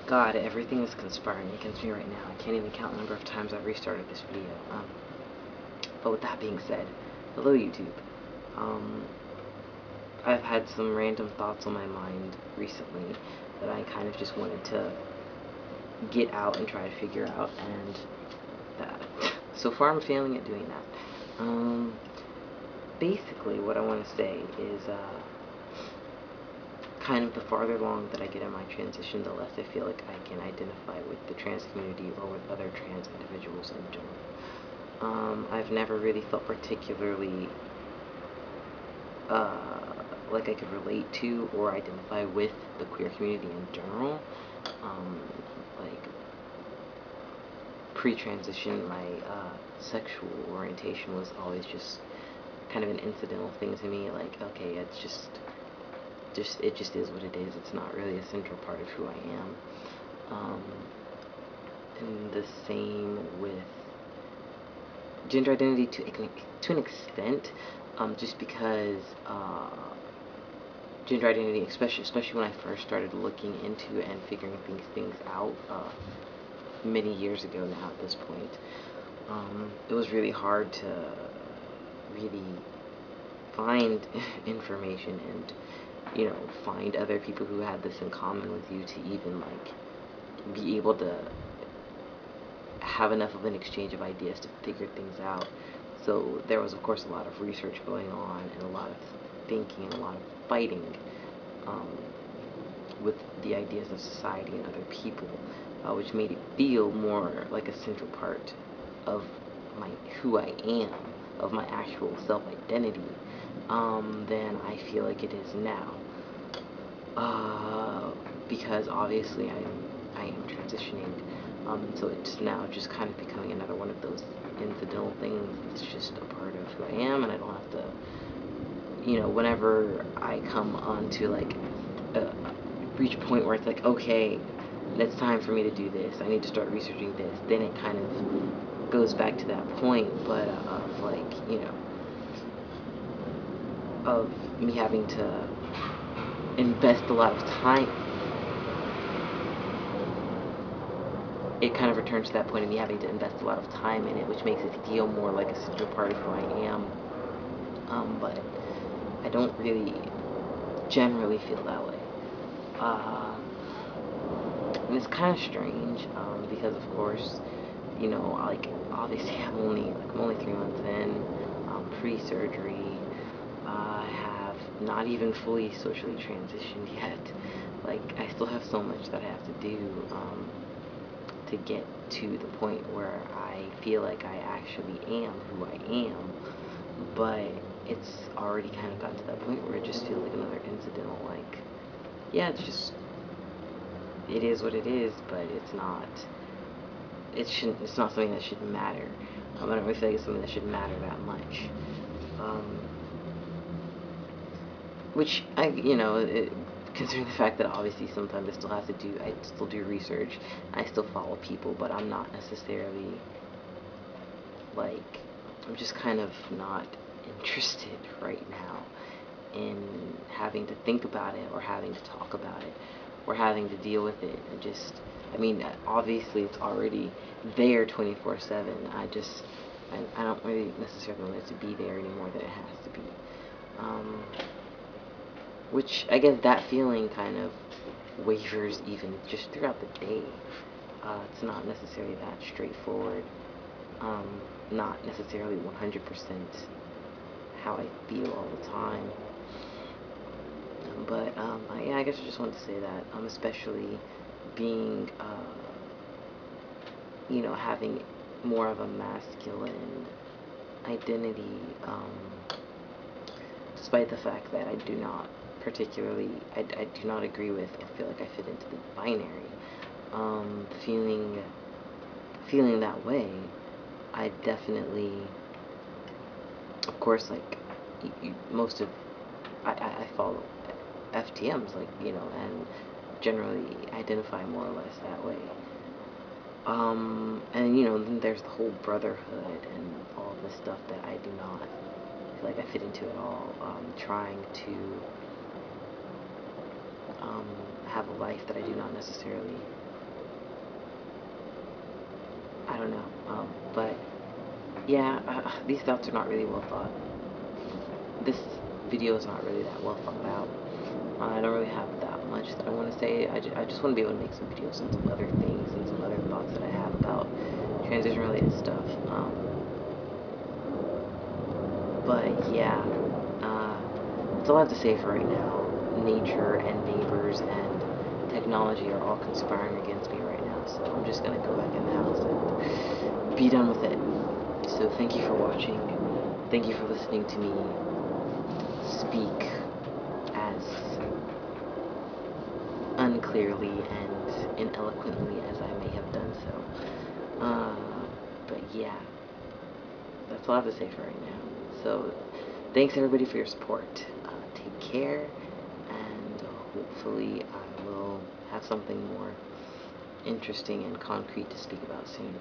God, everything is conspiring against me right now. I can't even count the number of times I've restarted this video. But with that being said, hello YouTube. I've had some random thoughts on my mind recently that I kind of just wanted to get out and try to figure out, and that so far I'm failing at doing that. Basically what I want to say is kind of the farther along that I get in my transition, the less I feel like I can identify with the trans community or with other trans individuals in general. I've never really felt particularly like I could relate to or identify with the queer community in general. Like pre-transition, my sexual orientation was always just kind of an incidental thing to me. Like, okay, it's just it just is what it is. It's not really a central part of who I am. And the same with gender identity to an extent, just because gender identity, especially when I first started looking into and figuring things out many years ago now at this point, it was really hard to really find information and, you know, find other people who had this in common with you to even, like, be able to have enough of an exchange of ideas to figure things out. So there was, of course, a lot of research going on and a lot of thinking and a lot of fighting with the ideas of society and other people, which made it feel more like a central part of who I am, of my actual self-identity, than I feel like it is now. Because obviously I am transitioning, so it's now just kind of becoming another one of those incidental things. It's just a part of who I am, and I don't have to, you know, whenever I come on to, like, reach a point where it's like, okay, it's time for me to do this, I need to start researching this, then it kind of goes back to that point, but of, like, you know, of me having to invest a lot of time. It kind of returns to that point of me having to invest a lot of time in it, which makes it feel more like a central part of who I am. But I don't really generally feel that way. And it's kind of strange, because of course, you know, like, obviously I'm only 3 months in, pre-surgery. I have not even fully socially transitioned yet. Like, I still have so much that I have to do, to get to the point where I feel like I actually am who I am, but it's already kind of gotten to that point where it just feels like another incidental, like, yeah, it is what it is, but it's not something that should matter. I don't really feel like it's something that should matter that much. Which, you know, considering the fact that obviously sometimes I still do research, I still follow people, but I'm not necessarily, like, I'm just kind of not interested right now in having to think about it, or having to talk about it, or having to deal with it. I mean, obviously it's already there 24/7. I don't really necessarily want it to be there any more than it has to be. Which, I guess that feeling kind of wavers even just throughout the day. It's not necessarily that straightforward. Not necessarily 100% how I feel all the time. But, yeah, I guess I just wanted to say that, especially being, you know, having more of a masculine identity, despite the fact that I do not agree with or feel like I fit into the binary, feeling that way, I definitely, of course, like, I follow FTMs, like, you know, and generally identify more or less that way. And, you know, then there's the whole brotherhood and all of this stuff that I do not feel like I fit into at all. Trying to have a life that I do not necessarily don't know. But yeah, these thoughts are not really well thought. This video is not really that well thought out. I don't really have that much that I want to say. I just want to be able to make some videos on some other things and some other thoughts that I have about transition related stuff. But yeah, that's all I have to say for right now. Nature and neighbors and technology are all conspiring against me right now, so I'm just gonna go back in the house and be done with it. So thank you for watching. Thank you for listening to me speak as unclearly and ineloquently as I may have done so. But yeah, that's all I have to say for right now. So thanks everybody for your support. Take care, and hopefully I will have something more interesting and concrete to speak about soon.